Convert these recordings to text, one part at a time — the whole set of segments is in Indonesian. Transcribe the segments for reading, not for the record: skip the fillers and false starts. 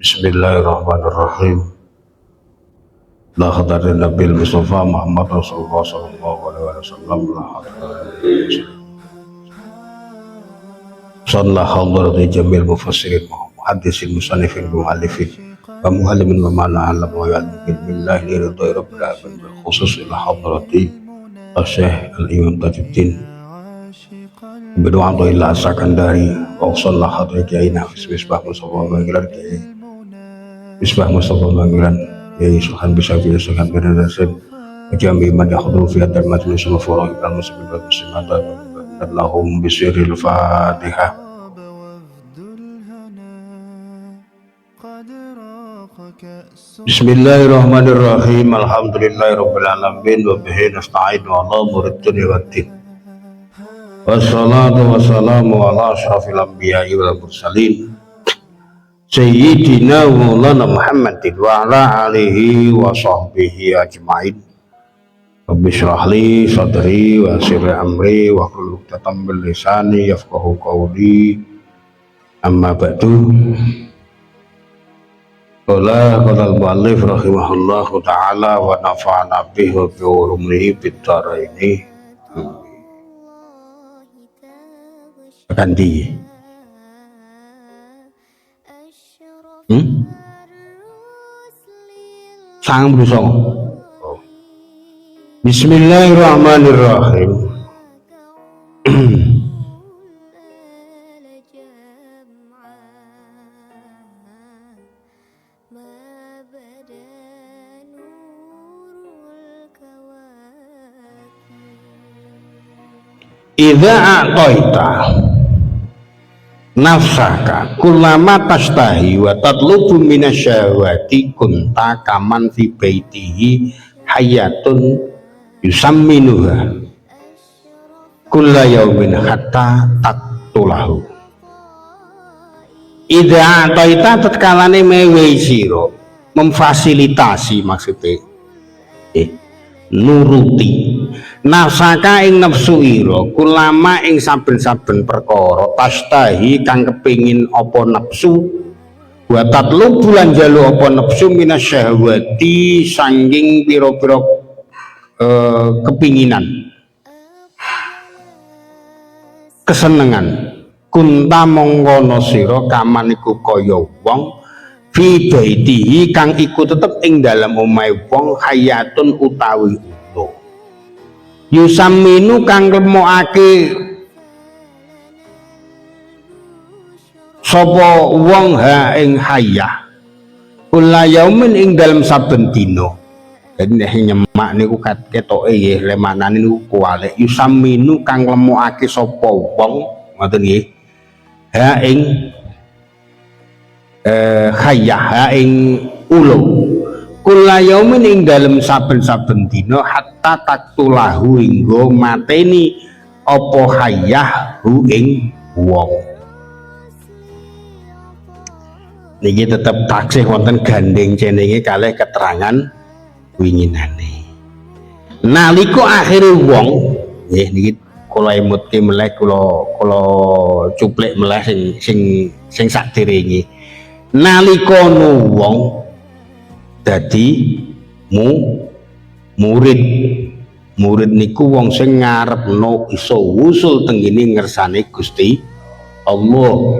Bismillahirrahmanirrahim. La hadarin Nabil Mustafa Muhammad Rasulullah sallallahu alaihi wasallam. La hadarin sallallahu hadrati jamil mufassirin muhaddisin musannifin muallifin wa muallimin wa ma'ana alam wa ya'lamin billahi liridai rabbil alamin khusus ila hadrati Syekh Al-Imam Tajuddin berdoa ila Sakandari wa sallallahu hadrati aina Misbah Mustafa Manggilan Misbah Mustafa Manggilan ya Subhan bisa Subhan berdasar jami man yakhudhu fi hadal majlis wa furah al-muslimin wal muslimat lahum bisiril Fatihah. Bismillahirrahmanirrahim. Alhamdulillahirabbil alamin wa bihi nasta'in wa ala umurid dunya waddin. Wassalatu wassalamu ala asyrafil anbiya'i wal mursalin Sayyidina Maulana Muhammadin wa ala alihi wa sahbihi ajma'in. Rabbi shrah li sadri wa yassir li amri wa hlul 'uqdatam min lisani yafqahu qawli. Amma ba'du. Qala al-muallif rahimahullahu ta'ala wa nafa'ana bihi wa bi ulumuhi fid dharaini. Ganti. Sang busong. Bismillahirrahmanirrahim. Idza aqaita nafsaka kullama tastahi wa tatlubu minasyahwati kunta kaman fi baitihi hayatun yusamminuha kulla yaumin hatta taqtulahu. Idza aqaita tatkalane mewe sira memfasilitasi maksudnya nuruti nafsaka ing nafsu ira kulama ing saben-saben perkara tastahi kang kepingin apa nafsu wa tatlubu lan jalu apa nafsu minasyahwati sanging pira-pira kepinginan kesenengan kunta mongkono sira kaman iku kaya wong fi baitihi kang iku tetep ing dalam omahe wong hayatun utawi utuh yusamminu kang lemokake sapa wong ha ing hayah kula yaumin ing dalam saben dina. Jadi nek nyemak niku ketoke nggih lemanane niku kuwalik yusamminu kang lemokake sapa wong ngoten nggih ha ing hayah ing ulo kula yaumin ing dalem saben-saben dina hatta taktulahu hingga mateni apa hayah hu ing wong. Niki tetep taksih wonten gandeng cenenge kalih keterangan winginane. Nalika akhire wong nggih niki kula emutke meleh kula cuplik meleh sing saderenge. Nalika wong dadi murid niku wong sing ngarepno iso wusul tenggene ngersane Gusti Allah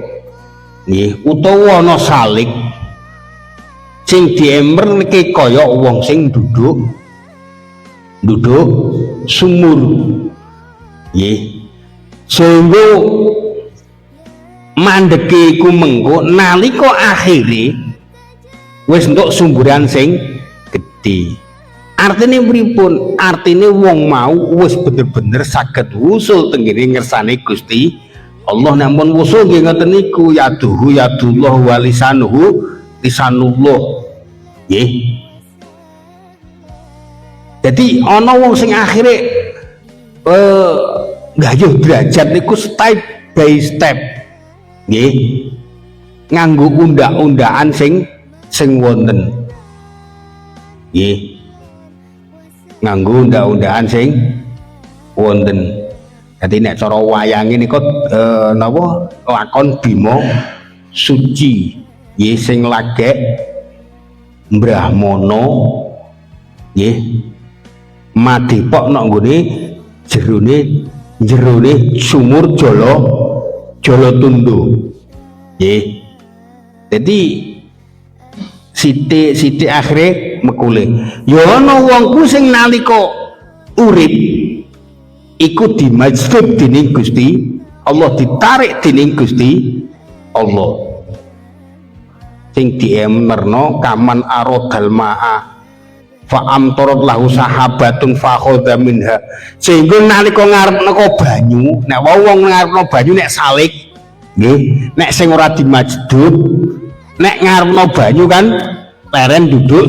nggih utawa ana salik sing diemernke kaya wong sing duduk sumur nggih sehingga mandeke iku mengko nalika akhire wis entuk sumburan sing gedhe. Artine pripun? Artine wong mau wis bener-bener saged wusul tenggene ngersane Gusti Allah. Namun wusul nggih ngoten niku yaduhu yadullah wa lisanuhu lisanullah nggih. Jadi ana wong sing akhire nggayuh derajat niku step by step nggih nganggo undak-undakan sing wonten nggih nganggo undak-undakan sing wonten. Dadi nek cara wayange niku napa lakon Bima Suci nggih sing lagek Brahmana nggih madhepok nang nggone jerone sumur Jala Tundhu nggih. Dadi sithik akhire mekule ya ana wong ku sing nalika urip iku dimajdzub dening Gusti Allah, ditarik dening Gusti Allah, sing diemerno kaman arodal ma'a fa amtorot lahu sahabatun fa khodha minha, sehingga nalika ngarepno banyu, nek wong ngarepno banyu nek salik nggih, nek sing ora dimajdzub nek ngarepno banyu kan leren duduk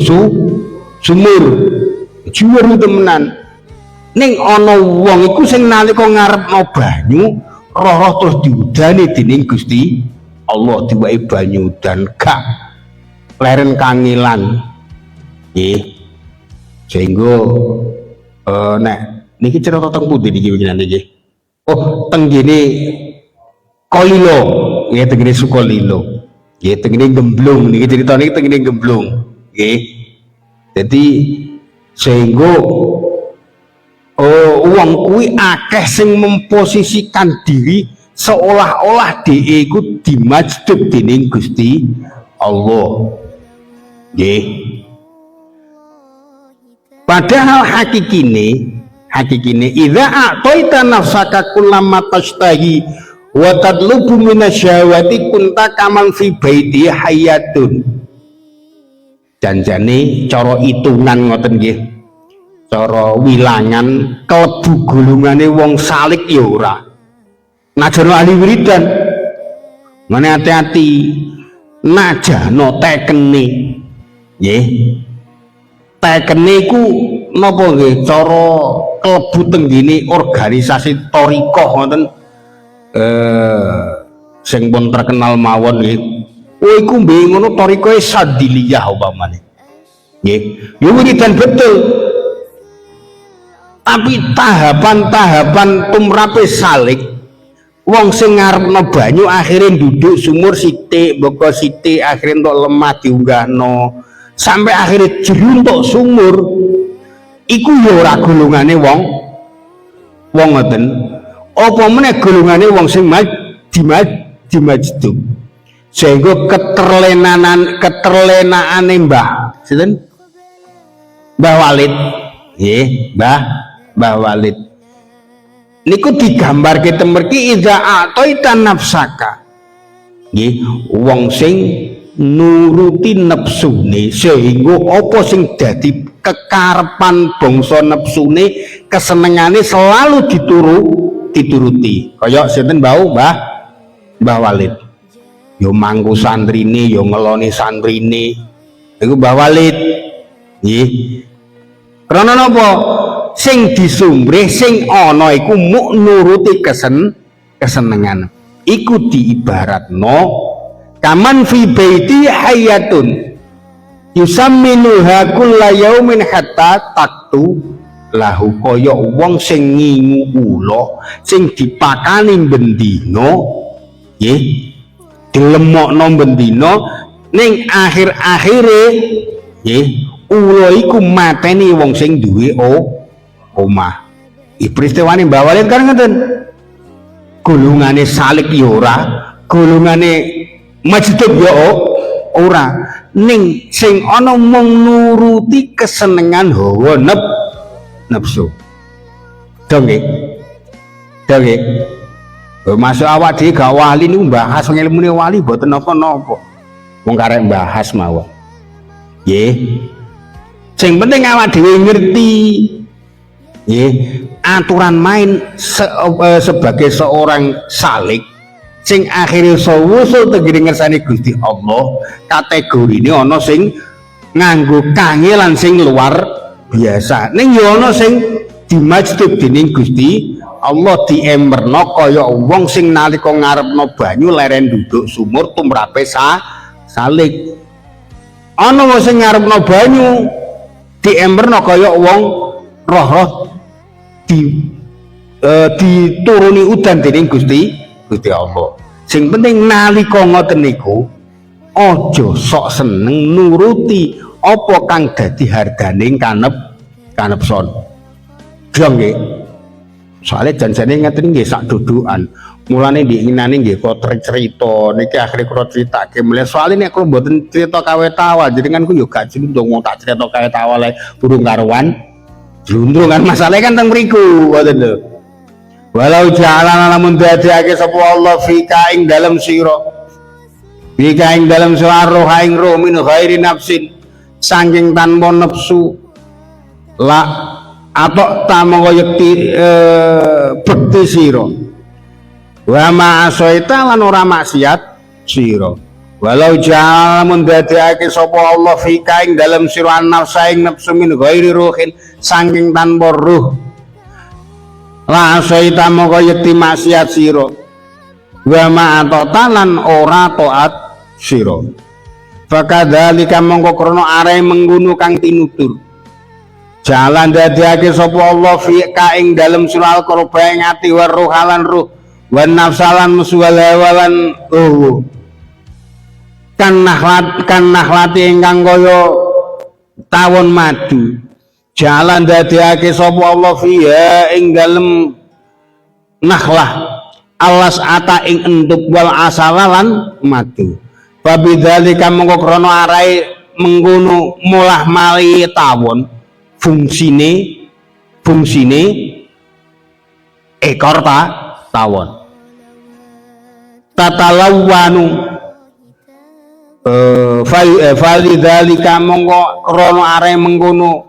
sumur juwer temenan. Ning ana wong iku sing nalika ngarepno banyu roh terus diudani dening Gusti Allah, diwai banyu dan gak leren kangilan nggih. Sehingga nek niki cerita teng pundi niki winginan niki? Oh, teng gene Kolilo, nggih teng gene Sukolilo. Nggih teng gene Gemblung niki cerita niki teng gene Gemblung nggih. Dadi sehingga wong kuwi akeh sing memposisikan diri seolah-olah dhek iku dimajdzub dening Gusti Allah nggih. Padahal hakikine idza a'taita nafsaka kullama tashtahi wa tadlubu minasyahawati kunta kaman fi baiti hayatun. Janjane cara hitungan ngoten nggih, cara wilangan klebu golongane wong salik ya ora. Najane ahli wiridan ngene hati-hati najano tekene nggih. Tekene iku napa nggih cara klebu teng ngene organisasi thariqah ngoten sing pun terkenal mawon nggih. Oh iku mbek ngono thariqah Sadiliyah umpamane. Nggih, yo wiridan betul. Tapi tahapan-tahapan tumrape salik wong sing ngarepno banyu akhirnya duduk sumur sithik, mboko sithik akhirnya entuk lemah diunggahno sampai akhirnya jeruntuk sumur iku ya ora golongane wong ngoten. Apa meneh golongane wong sing dimajdzub. Sehingga keterlenaane Mbah sinten? Mbah Walid. Nggih, Mbah Walid. Niku digambarke temerki idza a'taita nafsaka. Nggih, wong sing nuruti nepsune sehingga apa sing dadi kekarepan bangsa nepsune kesenengane selalu dituruti kaya sinten Mbah Walid yo mangku santrine yo ngeloni santrine iku Mbah Walid nggih. Karena napa sing disumbrih sing ana iku muk nuruti kesenengan iku diibaratno kaman fi baiti hayatun yusamminuha kulla yaumin hatta taktu lahu, kaya wong sing ngingu ula sing dipakani bendina nggih dilemokno bendina ning akhir-akhire nggih ula iku mateni wong sing duwe omah. Peristiwane Mbah Walid kan ngeten, golongane salik ya ora, golongane majdzub ya ora, ning sing ana mung nuruti kesenengan hawa nafsu. Dong nggih. Masuk awak dhewe gak wali niku mbahas ngilmune wali mboten napa-napa. Wong karek mbahas mawon. Nggih. Sing penting awak dhewe ngerti nggih aturan main sebagai seorang salik sing akhirnya sawusul tegiri ngersani Gusti Allah. Kategori ini ana sing nganggo kangelan sing luar biasa, ning ya ana sing dimajdzub dening Gusti Allah, diemerno kaya wong sing nalika ngarepno banyu leren duduk sumur tumrape salik. Ana wong sing ngarepno banyu diemerno kaya wong roh dituruni udan dening Gusti Allah. Sing penting nalika ngoten niku ojo sok seneng nuruti apa kang dadi hardaning kanepson. Jong nggih. Soale janjane ngeten nggih sak dudukan. Mulane diinginane nggih kok cerita niki akhire kula critake mulai soalé nek kula mboten cerita kawet awal jenengan ku yo gak jlundung wong tak cerita kawet awal urung karuan jlundung kan masalahnya kan teng mriku ngoten lho. Walau jalan lamun dadekake sapa Allah fika ing dalem sira fika ing dalem sira roh ing roh min ghairi nafsin saking tanpa nafsu la atok ta mongko yekti bekti sira wa ma'asaita lan ora maksiat sira walau jalan dadekake sapa Allah fika ing dalem sira nafsa ing nafsu min ghairi ruhin saking tanpa ruh la asaita mongko yekti maksiat sira wa ma'atata lan ora taat sira fakadzalika mongko krana are menggunu kang tinutur jalan dadekake sapa Allah fika ing dalem sira al-qurba ing ati wa ruhalan ruh wan nafsalan muswalawalan kan nahlati ingkang kaya tawon madu jalan dadekake sapa Allah fiha ing dalem nahlah alas ata ing entuk wal asalalan madu fabidzalika mongko krana arae mengkono mulah mali tawon fungsine ekor tawon tatalawanu falidzalika mongko krana are mengkono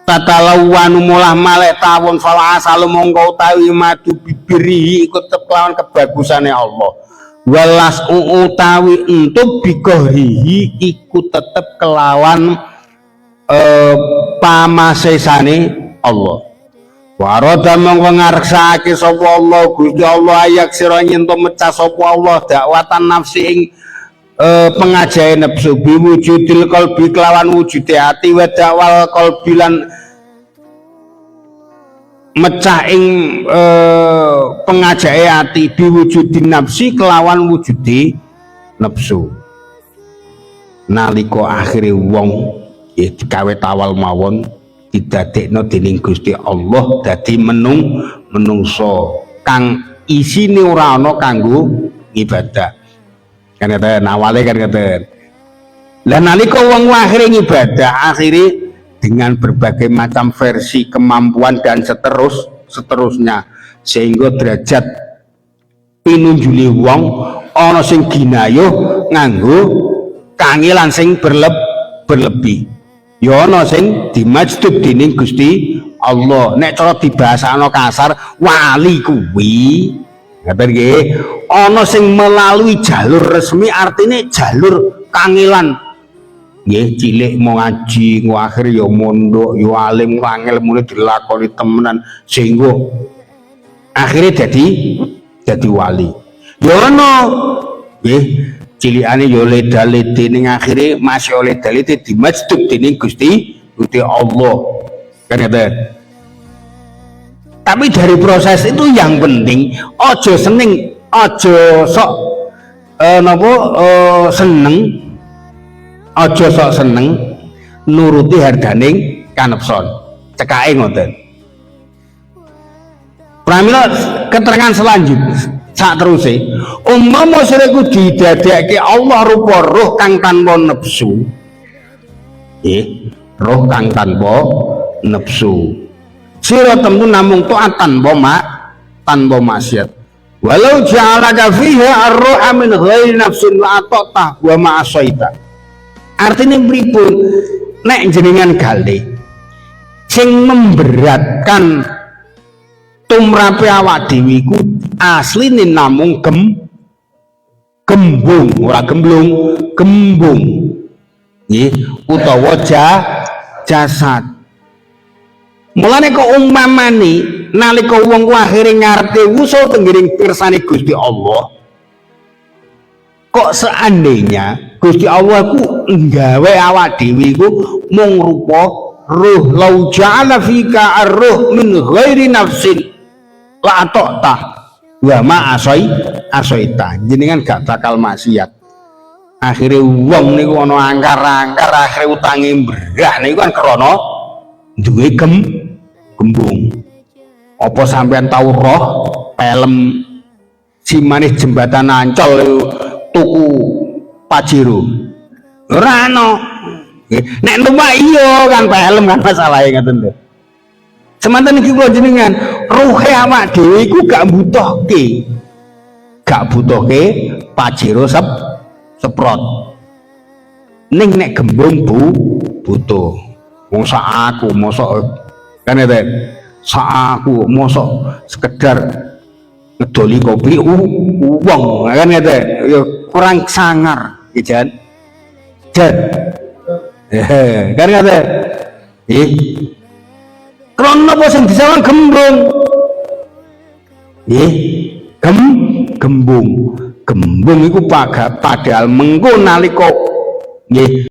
tatalawanu mulah malek tawon fal asal mongko utawi madu bibirihi ikut kelawan kebagusane Allah walas utawi entuk bikohrihi ikut tetep kelawan pamasesane Allah waroda mongko ngareksake sapa Allah Gusti Allah ayak sira nyento mecah sapa Allah dakwatan nafsi ing pengajae nafsu biwujudil qalbi kelawan wujude ati wa dakwal qalbi lan mecah ing pengajae ati biwujudin nafsi kelawan wujude nafsu nalika akhire wong dikawet awal mawon didadekno dening Gusti Allah dadi menungso kang isine ora ana kanggo ibadah kan ngeten awale kan ngeten lah nalika wong akhire ibadah akhire dengan berbagai macam versi kemampuan dan seterusnya sehingga derajat pinunjuli wong ana sing ginayuh nganggo kangelan sing berlebih ya ana sing dimajdub dening Gusti Allah nek cara dibahasakno kasar wali kuwi ngaten nggih ana sing melalui jalur resmi artinya jalur kangelan nggih cilik mau ngaji akhir ya mondok ya alim angel mulai dilakoni temenan sehingga akhirnya jadi wali ya ana nggih cilikane yo leda-lede ning akhire masih oleh dalite dimajdub dening Gusti Allah kan ngeten. Tapi dari proses itu yang penting ojo seneng ojo sok ojo sok seneng nuruti hardaning kanepson cekake ngoten. Pramila keterangan selanjutnya sak teruse umpama sira ku didadekake Allah rupa roh kang tanpa nafsu roh kang tanpa nafsu sira temtu namung taat tanpa maksiat walau ja'alaka fiha ar-ruha min ghairi nafsin wa atata wa ma'asaita artinya pripun nek jenengan gale sing memberatkan tumrape awak dhewe iku asline namung gembung ora gembung nggih utawa jasad mulane kok umpamane nalika wong ku akhire ngarepe wusul tenggiring pirsane Gusti Allah kok seandainya Gusti Allah ku nggawe awak dhewe iku mung rupa ruh lau ja'ala fika ar-ruh min ghairi nafsin la atokta wa ma asaita jenengan gak bakal maksiat akhirnya wong niku ana angkar-angkar akhirnya utange mbrah niku kan krana duwe gembung. Apa sampean tau roh film Si Manis Jembatan Ancol tuku Pajero ora ana. Nek numpak iya kan film kan masalahe ngoten lho. Semanten iki kula jenengan ruhe awak dhewe iku gak butuhke Pajero seprot. Ning nek gembung butuh. Wong sak aku mosok kan ya sak aku mosok sekedar ngedoli kopi uang kan ya kurang sangar Jan kan kata krono apa sing disawang gembung gembung iku padahal mengko nalika nggih